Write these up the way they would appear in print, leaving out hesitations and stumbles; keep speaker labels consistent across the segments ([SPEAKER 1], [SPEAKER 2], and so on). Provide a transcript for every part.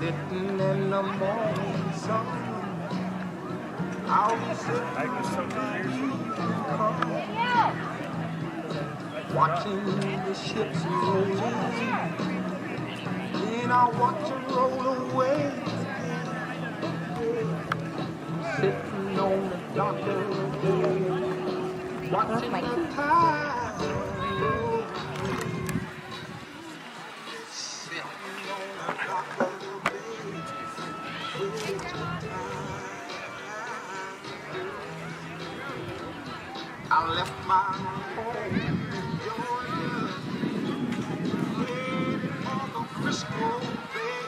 [SPEAKER 1] sitting in the morning sun. I'll sit watching the ships roll in. Then I'll watch them roll away. Sitting on the dock of the bay, watching the tide roll. Sitting on the dock of the bay, waiting time. I left my home in Georgia, headed for the Frisco Bay.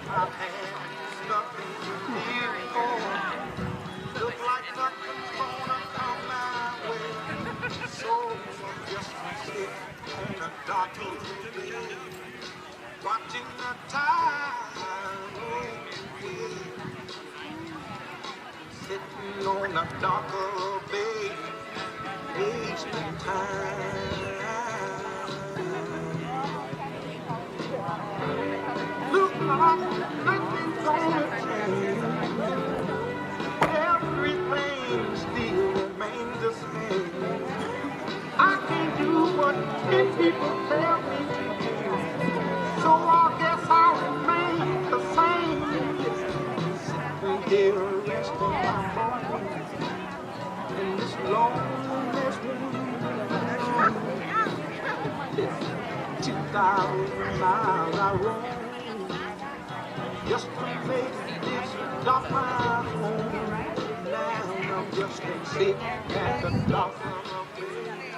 [SPEAKER 1] I've had nothing to live for. Look like nothing's gonna come my way. So I'm just sit on the dock of the bay, watching the tide roll away. Sitting on the dock of the bay, wasting time. Look like nothing's gonna change. Everything still remains the same. I can't do what 10 people tell me to do, so I guess I'll remain the same. Sitting here resting my body in this loneliness room. 2,000 miles I roam just to make this dock my home. Now I'm just sitting at the dock of the bay,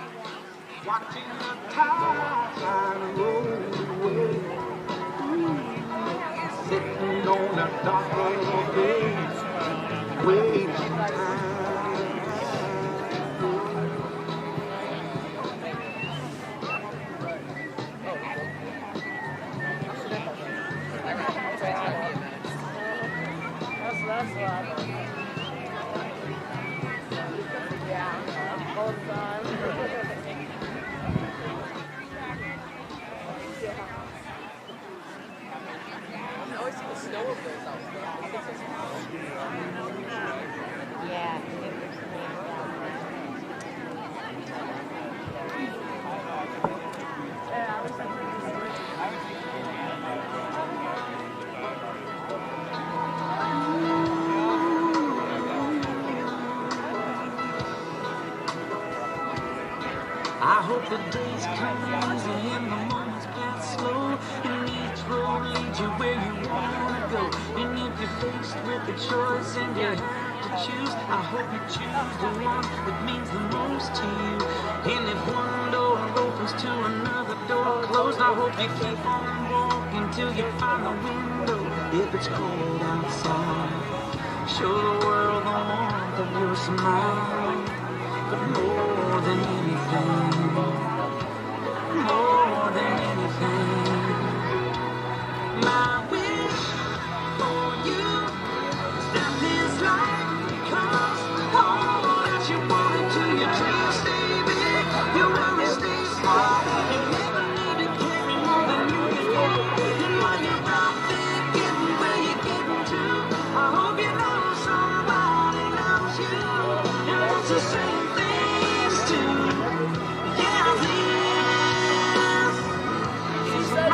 [SPEAKER 1] watching the tide roll away. Sitting on the dock of the bay, wasting time.
[SPEAKER 2] That's what I yeah, all the time. I always see the snow over there.
[SPEAKER 3] Yeah.
[SPEAKER 1] I hope the days come easy and the moments pass slow, and each road leads you where you wanna go. And if you're faced with a choice and you have to choose, I hope you choose the one that means the most to you. And if one door opens to another door closed, I hope you keep on walking till you find the window. If it's cold outside, show the world the warmth of your smile. But more than anything, my wish for you is that this life becomes all that you wanted to. Your dreams stay big, your worries stay small. You never need to carry more than you can hold. And when you're out there getting where you're getting to, I hope you know somebody loves you. And wants the same things too. Yeah, this is my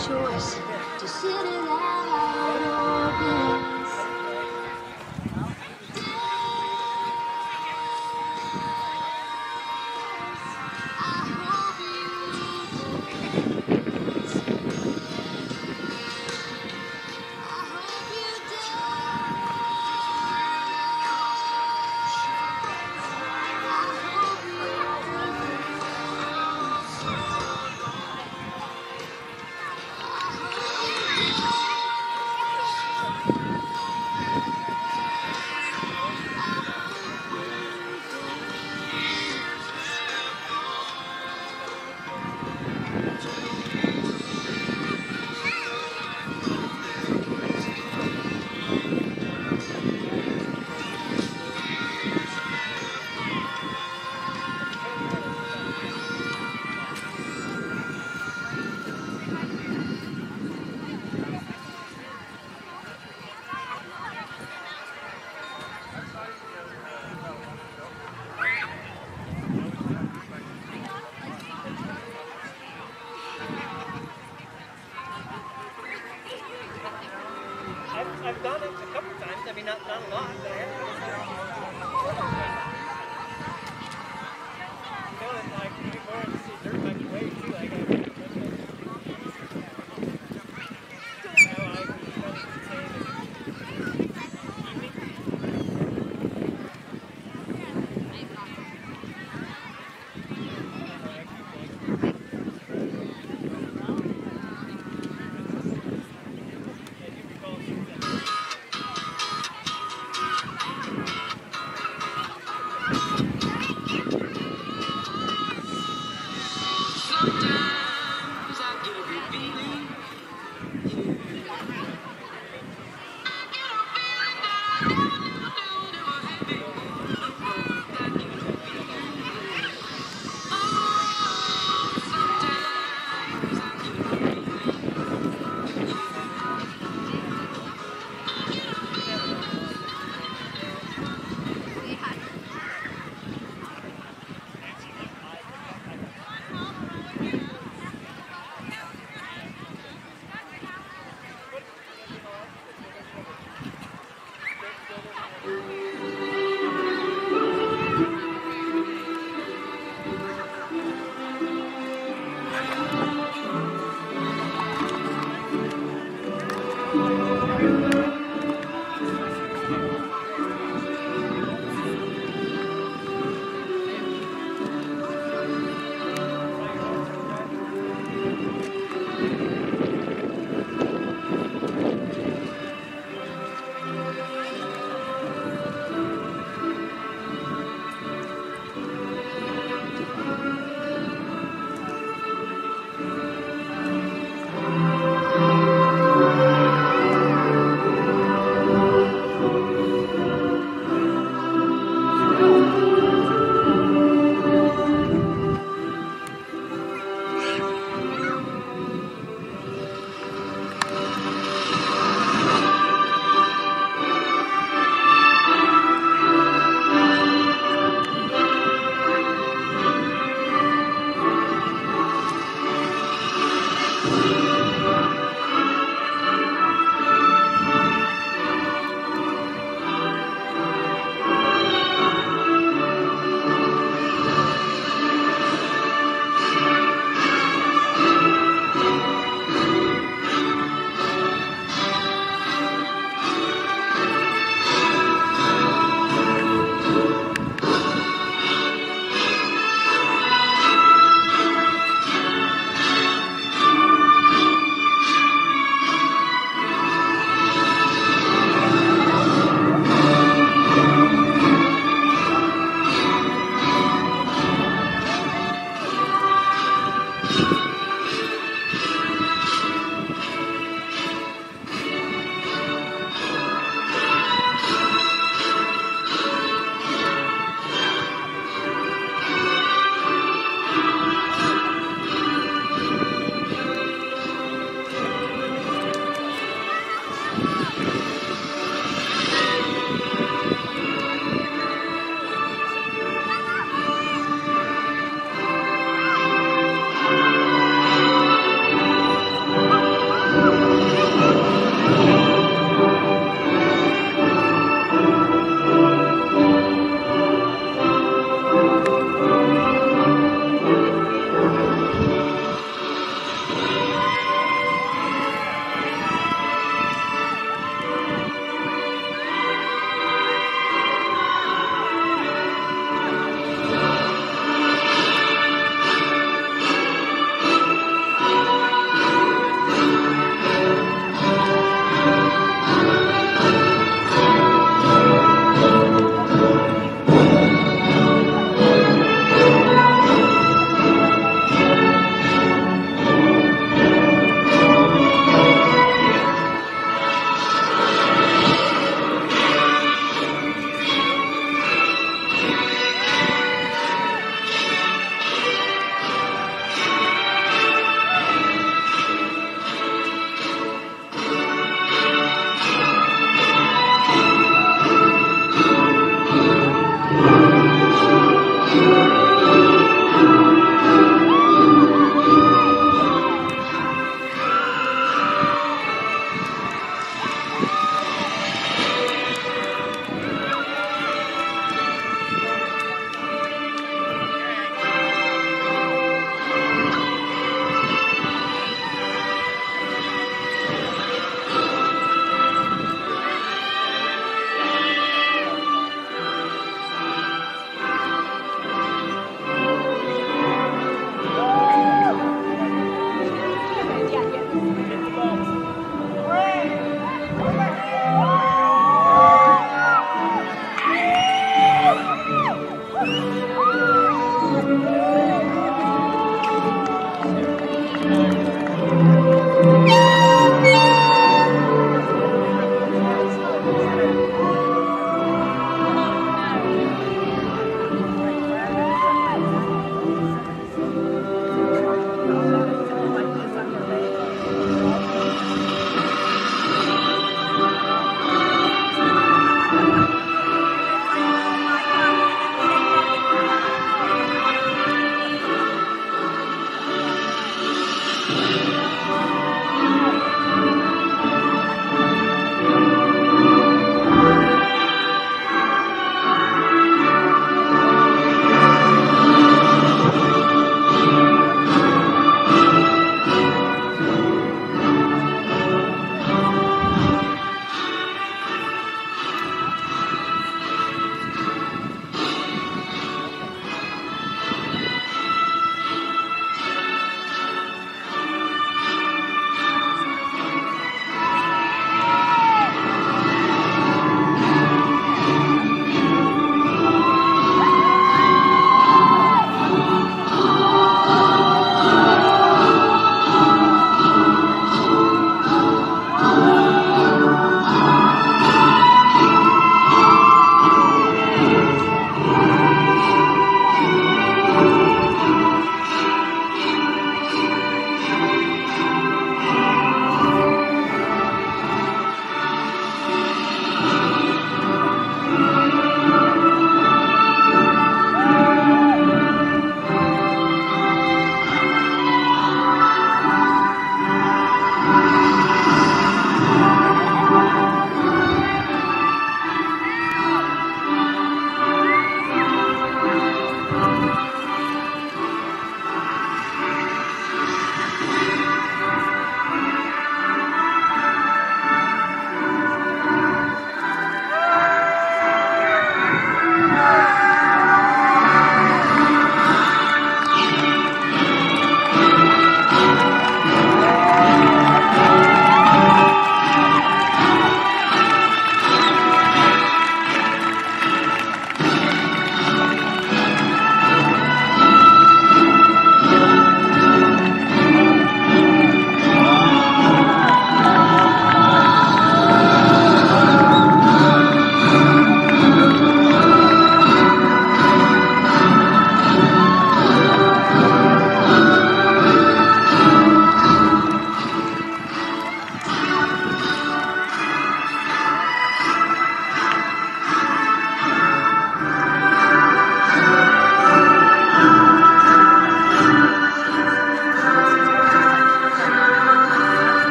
[SPEAKER 1] choice to sit it out or dance. I hope you dance. I hope you dance.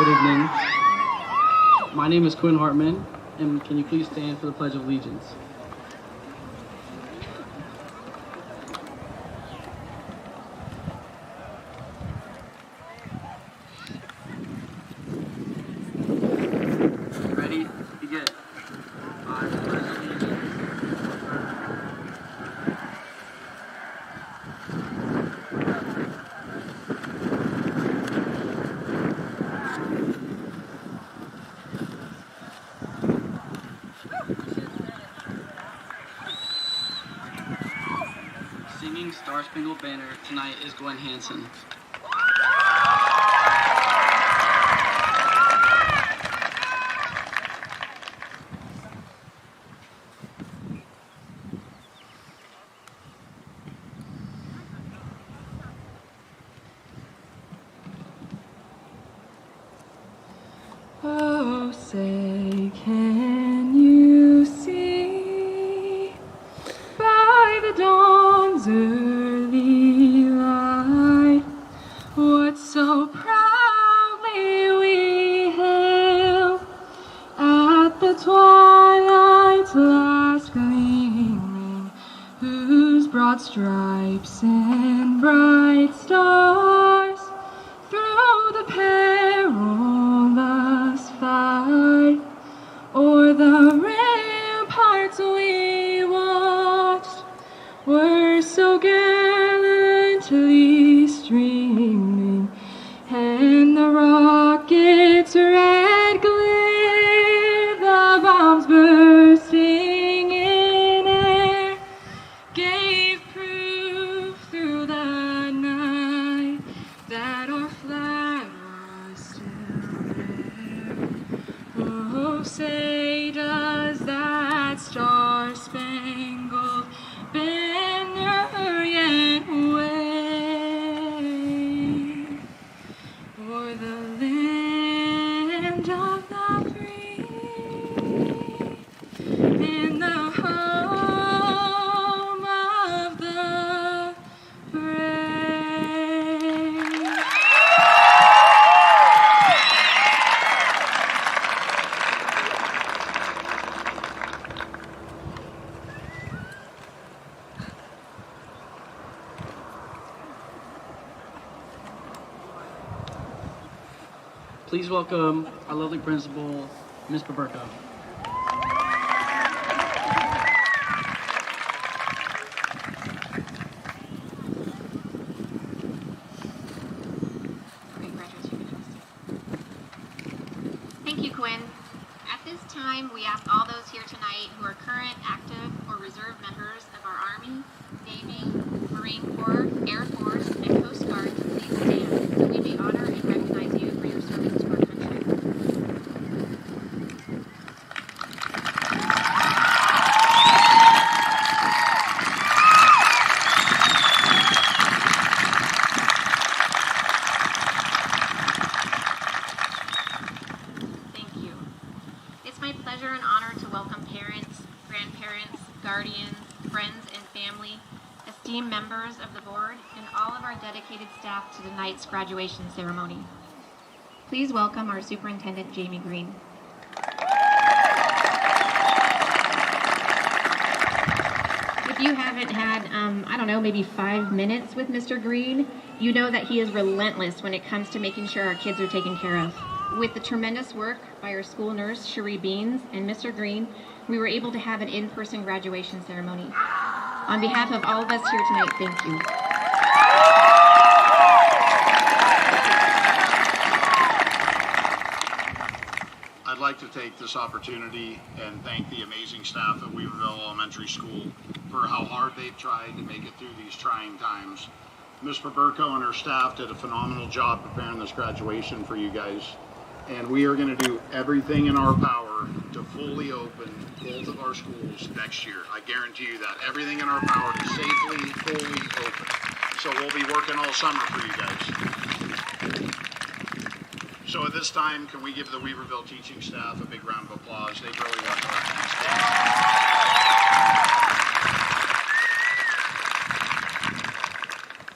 [SPEAKER 4] Good evening. My name is Quinn Hartman, and can you please stand for the Pledge of Allegiance? Ready? Begin. I pledge allegiance. Singing Star Spangled Banner tonight is Gwen Hansen.
[SPEAKER 5] Oh, say, can you see by the dawn's early light what so proudly we hailed at the twilight's last gleaming, whose broad stripes and bright stars through the perilous fight o'er the ramparts we watched were so gallantly streaming, and the rockets' red glare, the bombs bursting in air, gave proof through the night that our flag was still there. Oh, say, does that star-spangled banner yet wave o'er the land of the free and the home of the brave?
[SPEAKER 4] Please welcome our lovely principal, Ms. Baburko.
[SPEAKER 3] Great graduates, you can have a seat. Thank you, Quinn. At this time, we ask all those here tonight who are current, active, or reserve members of our Army, Navy, Marine Corps, Air Force, and Coast Guard to please stand so we may honor and recognize you for your service to our country. Thank you. It's my pleasure and honor to welcome parents, grandparents, guardians, friends, and family, esteemed members of the board, and all of our dedicated staff to tonight's graduation ceremony. Please welcome our Superintendent, Jamie Green. If you haven't had, I don't know, maybe 5 minutes with Mr. Green, you know that he is relentless when it comes to making sure our kids are taken care of. With the tremendous work by our school nurse, Cherie Beans, and Mr. Green, we were able to have an in-person graduation ceremony. On behalf of all of us here tonight, thank you.
[SPEAKER 6] I'd like to take this opportunity and thank the amazing staff at Weaverville Elementary School for how hard they've tried to make it through these trying times. Ms. Baburko and her staff did a phenomenal job preparing this graduation for you guys. And we are going to do everything in our power to fully open both of our schools next year. I guarantee you that. Everything in our power to safely, fully open. So we'll be working all summer for you guys. So at this time, can we give the Weaverville teaching staff a big round of applause? They've really worked hard for these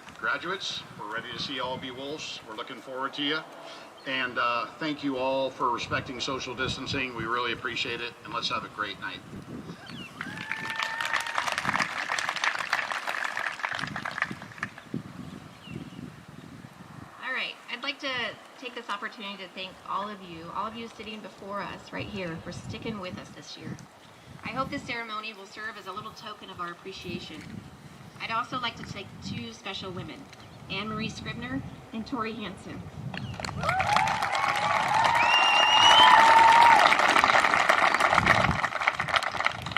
[SPEAKER 6] kids. Graduates, we're ready to see all be wolves. We're looking forward to you. And thank you all for respecting social distancing. We really appreciate it, and let's have a great night.
[SPEAKER 3] All right, I'd like to take this opportunity to thank all of you sitting before us right here for sticking with us this year. I hope this ceremony will serve as a little token of our appreciation. I'd also like to thank two special women, Anne Marie Scribner and Tori Hansen.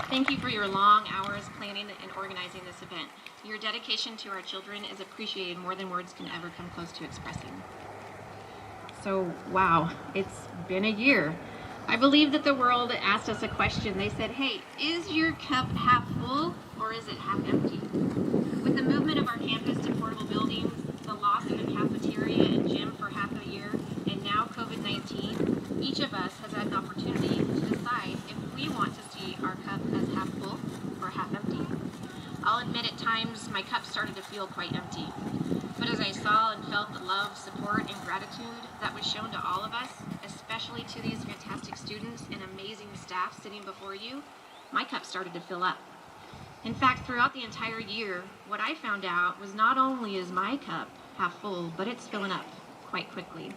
[SPEAKER 3] Thank you for your long hours planning and organizing this event. Your dedication to our children is appreciated more than words can ever come close to expressing. So, wow, it's been a year. I believe that the world asked us a question. They said, hey, is your cup half full or is it half empty? With the movement of our campus to portable buildings, the loss of a cafeteria and gym for half a year, and now COVID-19, each of us has had an opportunity to decide if we want to see our cup as half full or half empty. I'll admit at times my cup started to feel quite empty. But as I saw and felt the love, support, and gratitude that was shown to all of us, especially to these fantastic students and amazing staff sitting before you, my cup started to fill up. In fact, throughout the entire year, what I found out was not only is my cup half full, but it's filling up quite quickly.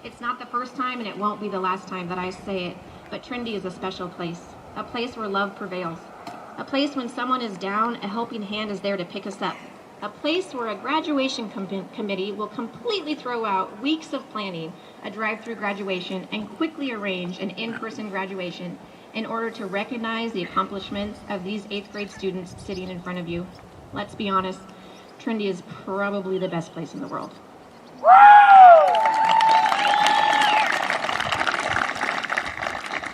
[SPEAKER 3] It's not the first time and it won't be the last time that I say it, but Trinity is a special place, a place where love prevails, a place when someone is down, a helping hand is there to pick us up, a place where a graduation committee will completely throw out weeks of planning a drive-through graduation and quickly arrange an in-person graduation in order to recognize the accomplishments of these 8th grade students sitting in front of you. Let's be honest, Trinity is probably the best place in the world.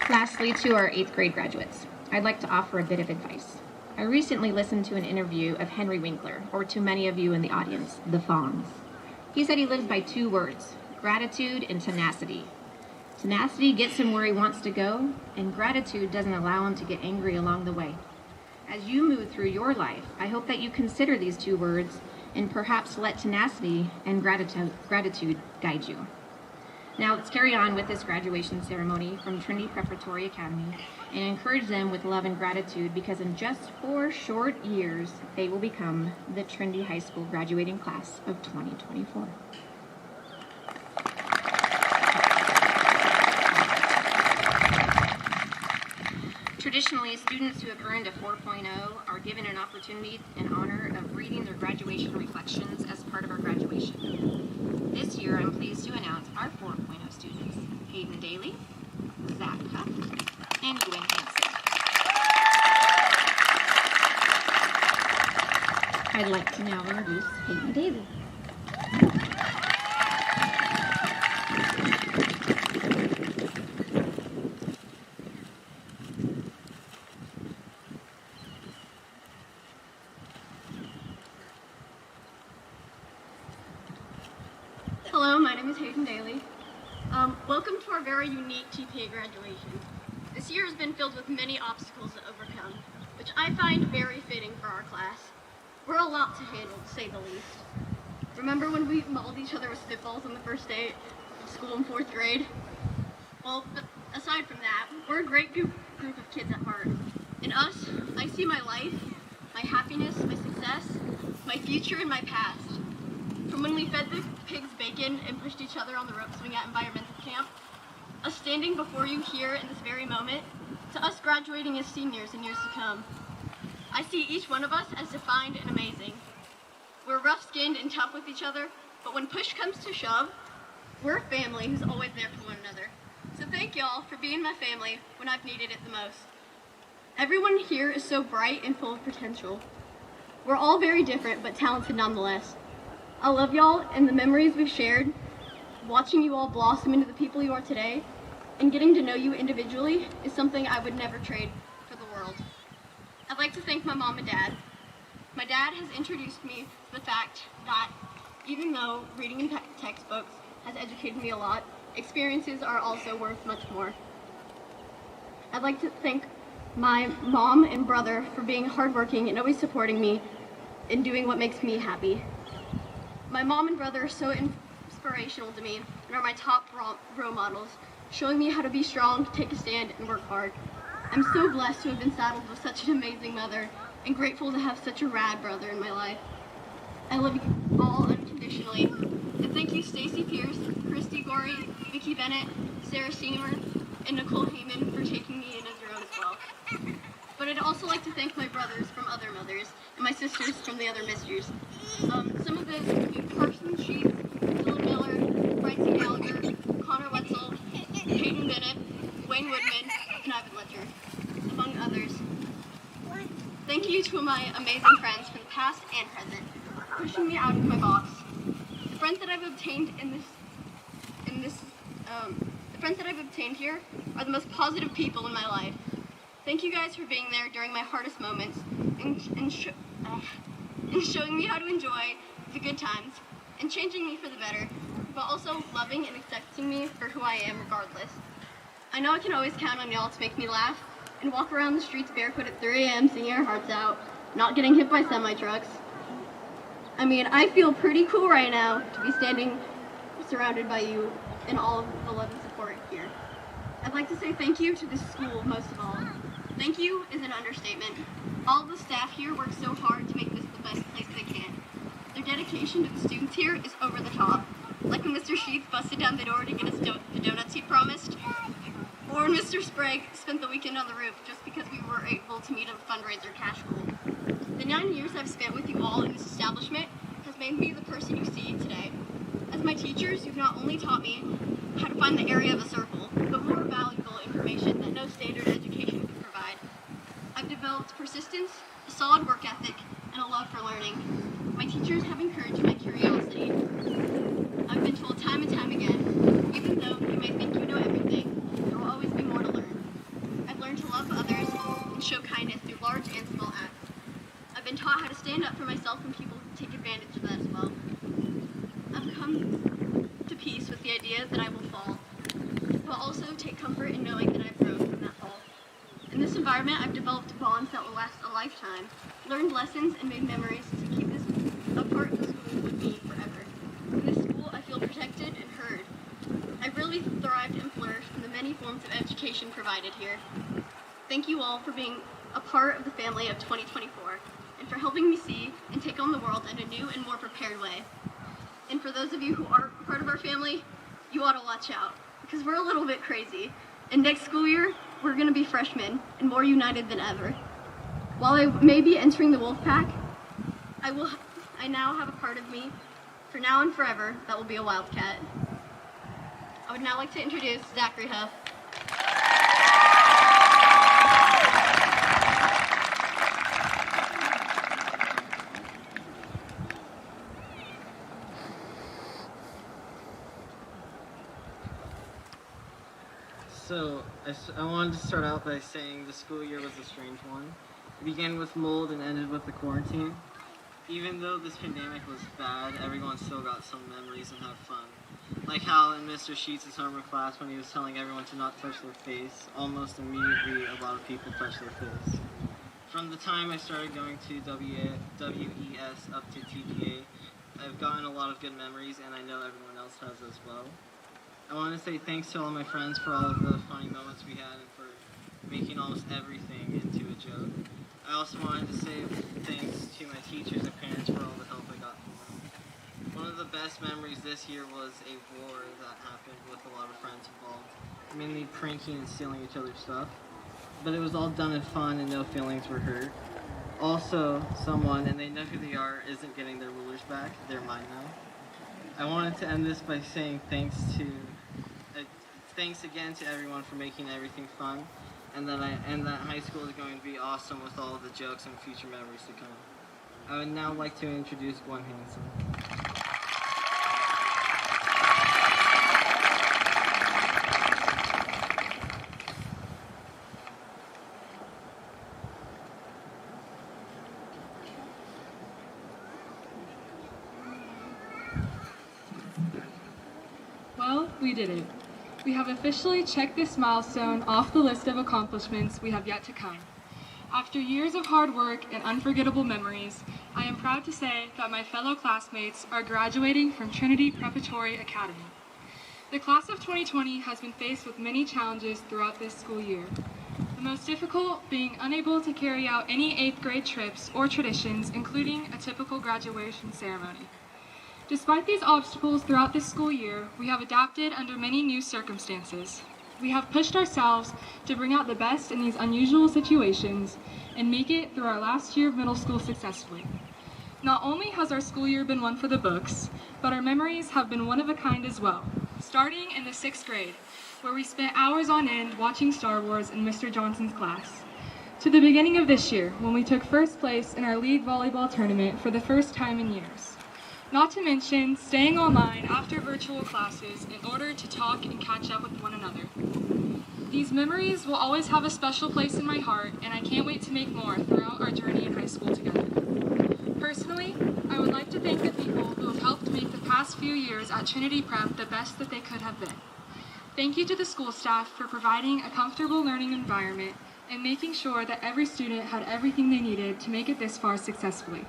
[SPEAKER 3] Lastly, to our 8th grade graduates, I'd like to offer a bit of advice. I recently listened to an interview of Henry Winkler, or to many of you in the audience, the Fonz. He said he lives by 2 words, gratitude and tenacity. Tenacity gets him where he wants to go, and gratitude doesn't allow him to get angry along the way. As you move through your life, I hope that you consider these 2 words and perhaps let tenacity and gratitude guide you. Now let's carry on with this graduation ceremony from Trinity Preparatory Academy and encourage them with love and gratitude, because in just 4 short years, they will become the Trinity High School graduating class of 2024. Traditionally, students who have earned a 4.0 are given an opportunity and honor of reading their graduation reflections as part of our graduation. This year, I'm pleased to announce our 4.0 students, Hayden Daly, Zach Cup, and Gwen Hansen. I'd like to now introduce Hayden Daly.
[SPEAKER 7] Hello, my name is Hayden Daly. Welcome to our very unique GPA graduation. This year has been filled with many obstacles to overcome, which I find very fitting for our class. We're a lot to handle, to say the least. Remember when we mauled each other with spitballs on the first day of school in 4th grade? Well, but aside from that, we're a great group of kids at heart. In us, I see my life, my happiness, my success, my future, and my past. From when we fed the pigs bacon and pushed each other on the rope swing at environmental camp, us standing before you here in this very moment, to us graduating as seniors in years to come. I see each one of us as defined and amazing. We're rough-skinned and tough with each other, but when push comes to shove, we're a family who's always there for one another. So thank y'all for being my family when I've needed it the most. Everyone here is so bright and full of potential. We're all very different, but talented nonetheless. I love y'all and the memories we've shared. Watching you all blossom into the people you are today and getting to know you individually is something I would never trade for the world. I'd like to thank my mom and dad. My dad has introduced me to the fact that even though reading in textbooks has educated me a lot, experiences are also worth much more. I'd like to thank my mom and brother for being hardworking and always supporting me in doing what makes me happy. My mom and brother are so inspirational to me, and are my top role models, showing me how to be strong, take a stand, and work hard. I'm so blessed to have been saddled with such an amazing mother and grateful to have such a rad brother in my life. I love you all unconditionally. And thank you Stacy Pierce, Christy Gorey, Vicki Bennett, Sarah Seymour, and Nicole Heyman for taking me in as your own as well. But I'd also like to thank my brothers from other mothers and my sisters from the other misters. Some of those include Carson Sheets, Dylan Miller, Bryson Gallagher, Connor Wetzel, Hayden Bennett, Wayne Woodman, and Ivan Letcher, among others. Thank you to my amazing friends from the past and present, pushing me out of my box. The friends that I've obtained the friends that I've obtained here are the most positive people in my life. Thank you guys for being there during my hardest moments and showing me how to enjoy the good times and changing me for the better, but also loving and accepting me for who I am regardless. I know I can always count on y'all to make me laugh and walk around the streets barefoot at 3 a.m. singing our hearts out, not getting hit by semi-trucks. I mean, I feel pretty cool right now to be standing surrounded by you and all of the love and support here. I'd like to say thank you to this school most of all. Thank you is an understatement. All of the staff here work so hard to make this the best place they can. Their dedication to the students here is over the top. Like when Mr. Sheets busted down the door to get us the donuts he promised, or when Mr. Sprague spent the weekend on the roof just because we were able to meet a fundraiser cash goal. The 9 years I've spent with you all in this establishment has made me the person you see today. As my teachers, you've not only taught me how to find the area of a circle, but more valuable information that no standard education can provide. I've developed persistence, a solid work ethic, and a love for learning. My teachers have encouraged my curiosity. I've been told time and time again, even though you may think you know everything, there will always be more to learn. I've learned to love others and show kindness through large and small acts. I've been taught how to stand up for myself when people take advantage of that as well. I've come to peace with the idea that I will fall, but also take comfort in knowing that I've grown from that fall. In this environment, I've developed bonds that will last a lifetime, learned lessons, and made memories to keep this a part of the school with me forever. In this school, I feel protected and heard. I really thrived and flourished from the many forms of education provided here. Thank you all for being a part of the family of 2024, and for helping me see and take on the world in a new and more prepared way. And for those of you who aren't part of our family, you ought to watch out, because we're a little bit crazy. And next school year, we're going to be freshmen and more united than ever. While I may be entering the wolf pack, I now have a part of me, for now and forever, that will be a wildcat. I would now like to introduce Zachary Huff.
[SPEAKER 8] So, I wanted to start out by saying the school year was a strange one. It began with mold and ended with the quarantine. Even though this pandemic was bad, everyone still got some memories and had fun. Like how in Mr. Sheets' homework class, when he was telling everyone to not touch their face, almost immediately a lot of people touched their face. From the time I started going to WES up to TPA, I've gotten a lot of good memories, and I know everyone else has as well. I want to say thanks to all my friends for all of the funny moments we had and for making almost everything into a joke. I also wanted to say thanks to my teachers and parents for all the help I got from them. One of the best memories this year was a war that happened with a lot of friends involved, mainly pranking and stealing each other's stuff. But it was all done in fun and no feelings were hurt. Also, someone, and they know who they are, isn't getting their rulers back. They're mine now. I wanted to end this by saying thanks again to everyone for making everything fun, and that high school is going to be awesome with all the jokes and future memories to come. I would now like to introduce Gwen Hansen.
[SPEAKER 5] Well, we did it. We have officially checked this milestone off the list of accomplishments we have yet to come. After years of hard work and unforgettable memories, I am proud to say that my fellow classmates are graduating from Trinity Preparatory Academy. The class of 2020 has been faced with many challenges throughout this school year. The most difficult being unable to carry out any 8th grade trips or traditions, including a typical graduation ceremony. Despite these obstacles throughout this school year, we have adapted under many new circumstances. We have pushed ourselves to bring out the best in these unusual situations and make it through our last year of middle school successfully. Not only has our school year been one for the books, but our memories have been one of a kind as well, starting in the 6th grade, where we spent hours on end watching Star Wars in Mr. Johnson's class, to the beginning of this year, when we took first place in our league volleyball tournament for the first time in years. Not to mention staying online after virtual classes in order to talk and catch up with one another. These memories will always have a special place in my heart, and I can't wait to make more throughout our journey in high school together. Personally, I would like to thank the people who have helped make the past few years at Trinity Prep the best that they could have been. Thank you to the school staff for providing a comfortable learning environment and making sure that every student had everything they needed to make it this far successfully.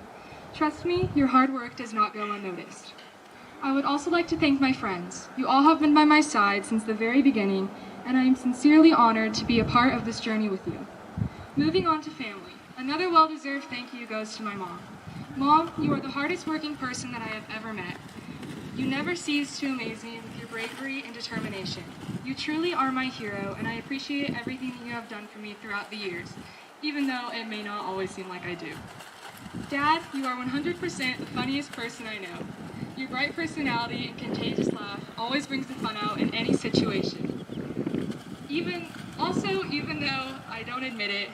[SPEAKER 5] Trust me, your hard work does not go unnoticed. I would also like to thank my friends. You all have been by my side since the very beginning, and I am sincerely honored to be a part of this journey with you. Moving on to family. Another well-deserved thank you goes to my mom. Mom, you are the hardest working person that I have ever met. You never cease to amaze me with your bravery and determination. You truly are my hero, and I appreciate everything that you have done for me throughout the years, even though it may not always seem like I do. Dad, you are 100% the funniest person I know. Your bright personality and contagious laugh always brings the fun out in any situation. Even though I don't admit it,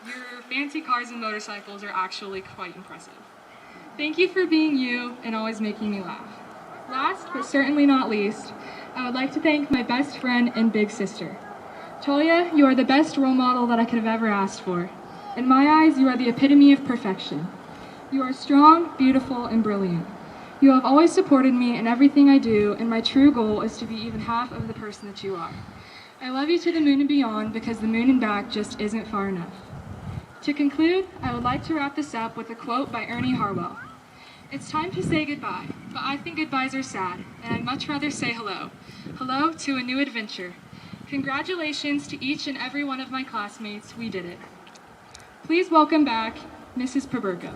[SPEAKER 5] your fancy cars and motorcycles are actually quite impressive. Thank you for being you and always making me laugh. Last, but certainly not least, I would like to thank my best friend and big sister. Talia, you are the best role model that I could have ever asked for. In my eyes, you are the epitome of perfection. You are strong, beautiful, and brilliant. You have always supported me in everything I do, and my true goal is to be even half of the person that you are. I love you to the moon and beyond, because the moon and back just isn't far enough. To conclude, I would like to wrap this up with a quote by Ernie Harwell. It's time to say goodbye, but I think goodbyes are sad, and I'd much rather say hello. Hello to a new adventure. Congratulations to each and every one of my classmates, we did it. Please welcome back Mrs. Paberko.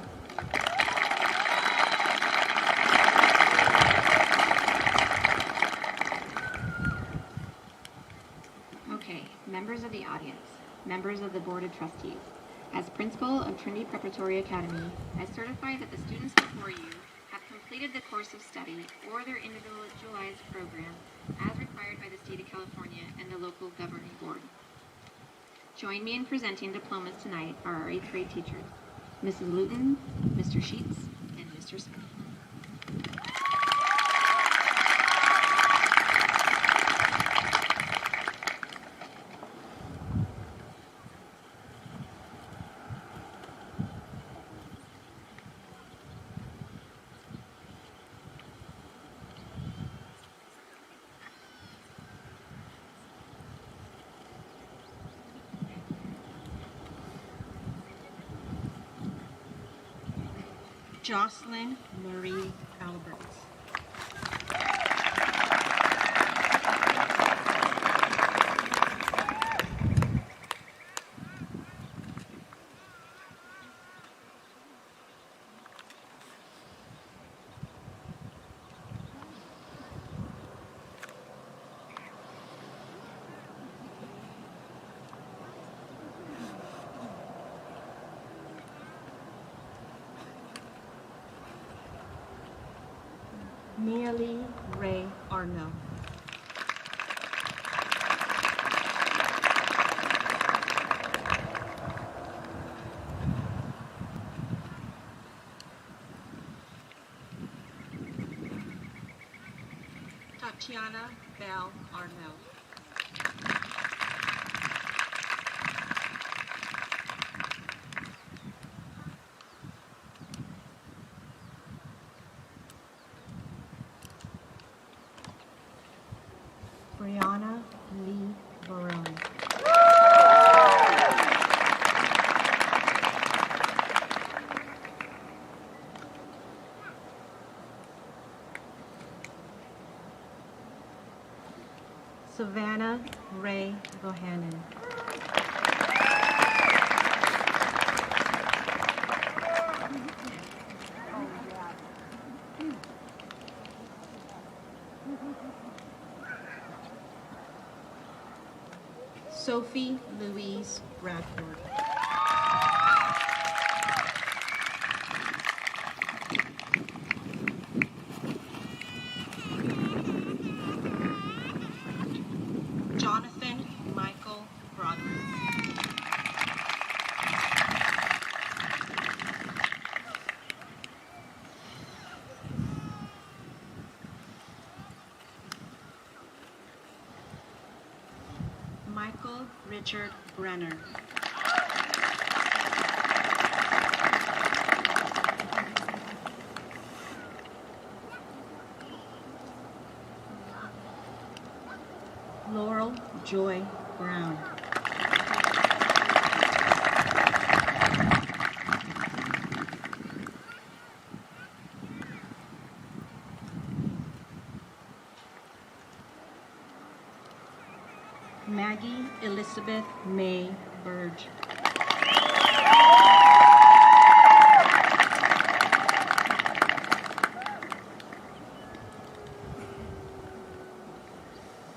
[SPEAKER 3] Okay, members of the audience, members of the Board of Trustees. As principal of Trinity Preparatory Academy, I certify that the students before you have completed the course of study or their individualized program as required by the state of California and the local governing board. Join me in presenting diplomas tonight are our 8th grade teachers, Mrs. Luton, Mr. Sheets, and Mr. Smith.
[SPEAKER 9] Jocelyn Marie Alberts. Neely Ray Arno. Tatiana Bell Arno. Brianna Lee Barone. Ray Bohannon. Sophie Louise Bradford. Jonathan Michael Broderick. Michael Richard Brenner. Laurel Joy Brown. Maggie Elizabeth May Burge.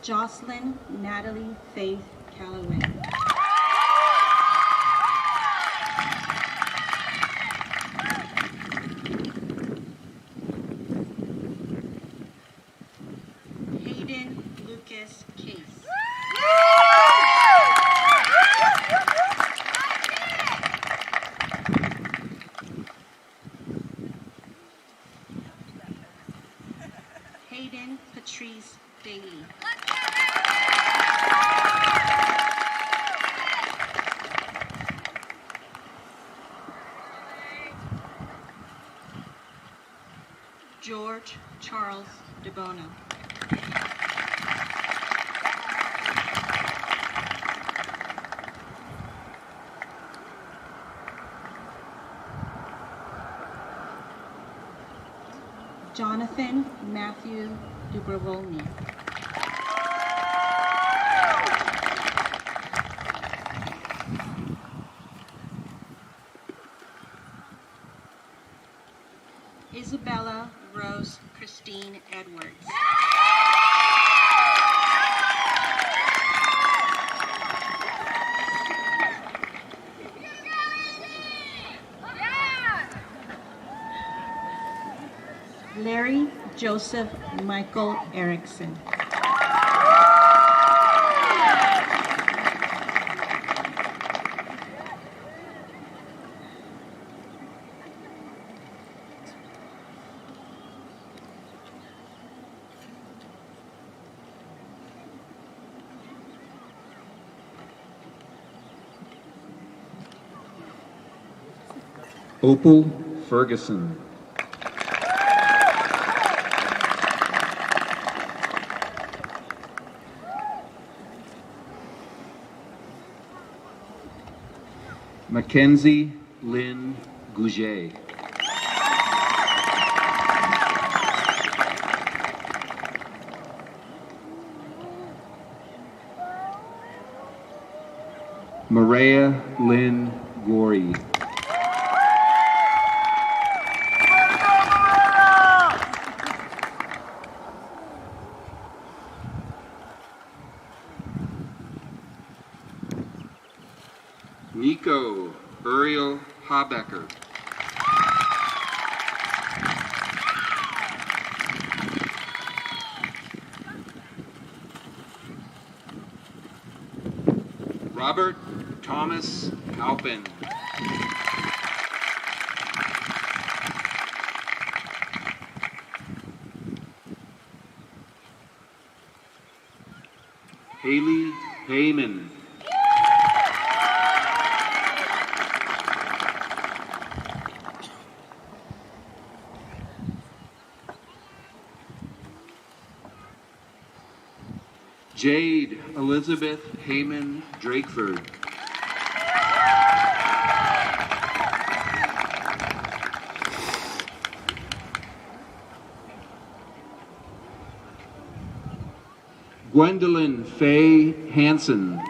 [SPEAKER 9] Jocelyn Natalie Faith Calloway. Hayden Lucas Case. Hayden Patrice Daly. George Charles DeBono. Jonathan Matthew Dubrovolny. Isabella Rose Christine Edwards. Larry Joseph Michael Erickson.
[SPEAKER 10] Opal Ferguson. Mackenzie Lynn Gouget. Maria Lynn Gorey. Nico Uriel Habecker. Robert Thomas Halpin. Haley Heyman. Jade Elizabeth Heyman Drakeford. Gwendolyn Faye Hansen.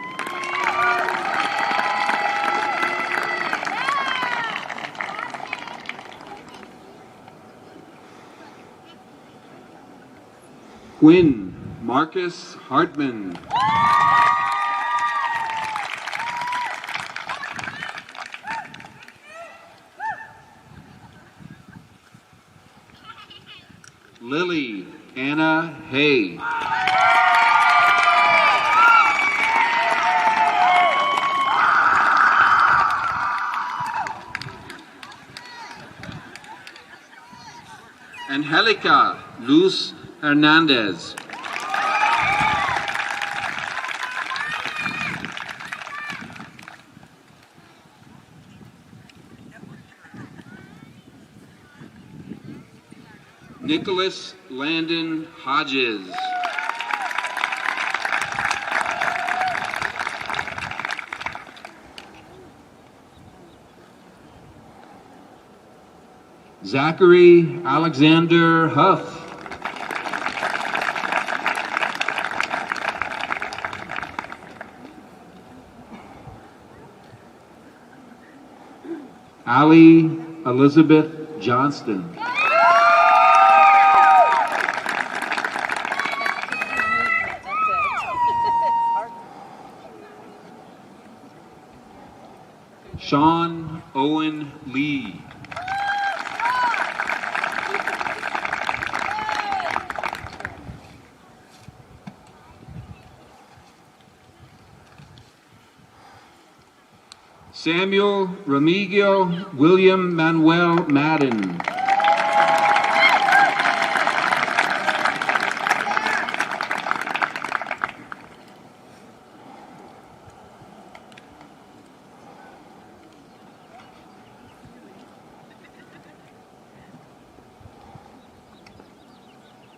[SPEAKER 10] Quinn Marcus Hartman. Lily Anna Hay. Angelica Luz Hernandez. Nicholas Landon Hodges. Zachary Alexander Huff. Allie Elizabeth Johnston. Sean Owen Lee. Samuel Remigio William Manuel Madden.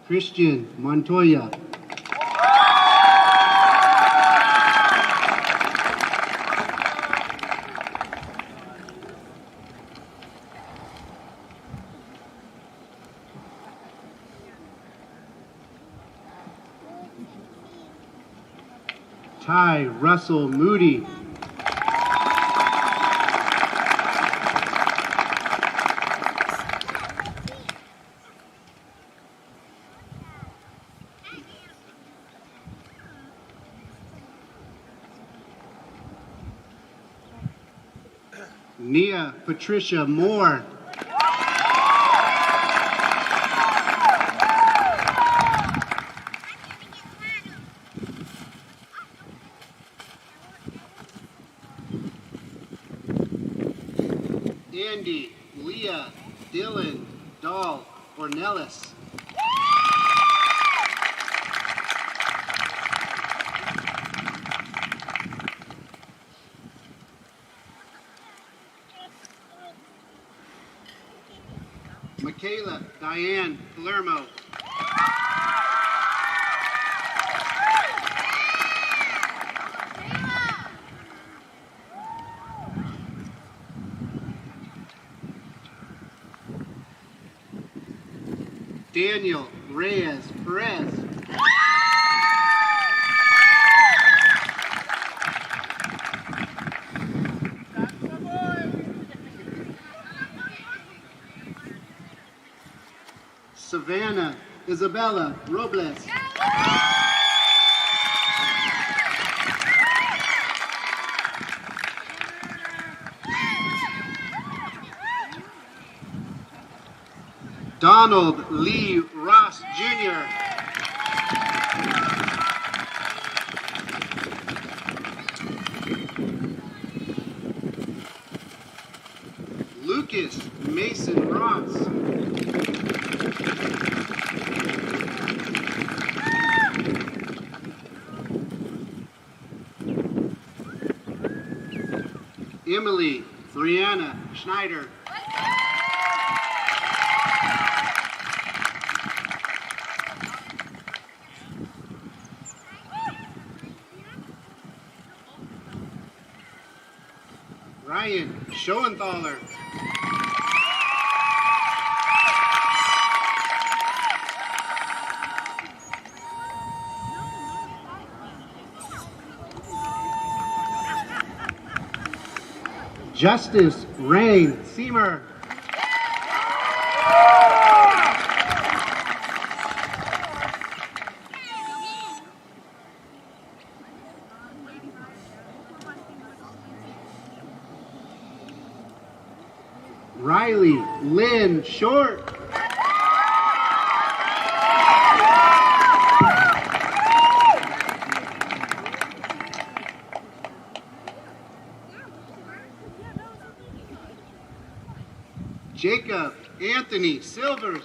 [SPEAKER 11] Christian Montoya. Ty Russell Moody. Nia Patricia Moore. Andy, Leah, Dylan, Dahl, Ornelas. Michaela Diane Palermo. Daniel Reyes Perez. Savannah Isabella Robles. Donald Lee Ross Jr. Lucas Mason Ross. Emily Brianna Schneider. Ryan Schoenthaler. Justice Rain Seamer. Riley Lynn Short. Jacob Anthony Silvers.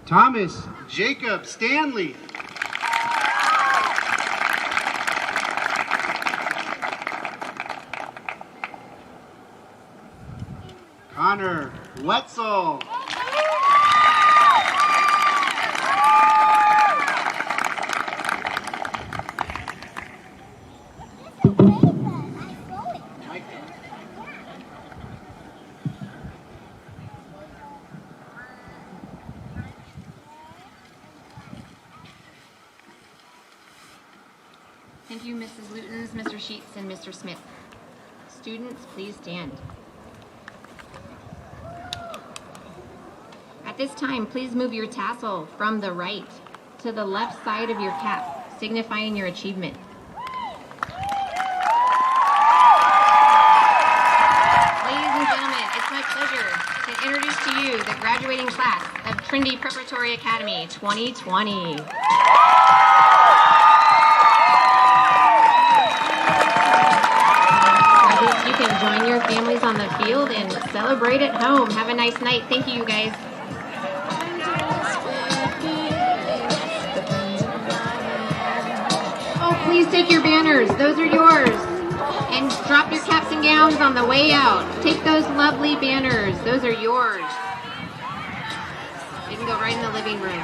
[SPEAKER 11] Thomas Jacob Stanley. Connor Wetzel.
[SPEAKER 3] Thank you, Mrs. Lutens, Mr. Sheets, and Mr. Smith. Students, please stand. At this time, please move your tassel from the right to the left side of your cap, signifying your achievement. Ladies and gentlemen, it's my pleasure to introduce to you the graduating class of Trinity Preparatory Academy 2020. You can join your families on the field and celebrate at home. Have a nice night. Thank you, guys. Oh, please take your banners. Those are yours. And drop your caps and gowns on the way out. Take those lovely banners. Those are yours. You can go right in the living room.